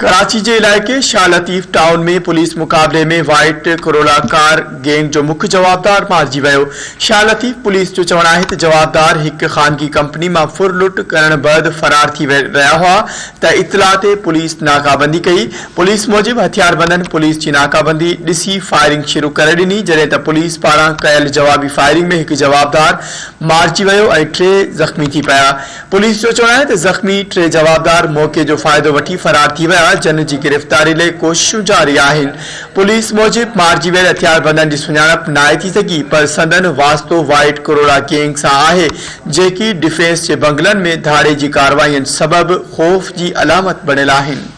कराची जे इलाइक़े शाह लतीफ़ टाउन में पुलिस मुक़ाबले में वाइट करोला कार गैंग जो मुख्य जवाबदार मारिजी वियो। शाह लतीफ़ पुलिस जो चवण आहे त जवाबदार हिक ख़ानगी कंपनी में फुरलुट करण बैदि फरार थी रहा हुआ त इतला ते पुलिस नाकाबंदी कई। पुलिस मूजिब हथियारबंदन पुलिस की नाकाबंदी ॾिसी फायरिंग शुरू करे ॾिनी, जॾहिं त पुलिस पारां कयल जवाबी फायरिंग में हिक जवाबदार मारिजी वियो ऐं 3 ज़ख़्मी थी पिया। पुलिस जो चवण आहे त ज़ख़्मी 3 जवाबदार मौक़े जो फ़ाइदो वठी फरार थी विया। जन की गिरफ्तारी ले कोशिशूं जारी आहिनि। पुलिस मूजिब मारिजी वियल हथियारबंदन की सुञाणप नाहे थी सघी, पर संदन वास्तो वाइट करोला गैंग सां आहे, जेकी डिफेंस के बंगलन में धाड़े की कार्रवाईअ सबब खौफ की अलामत बणियल आहिनि।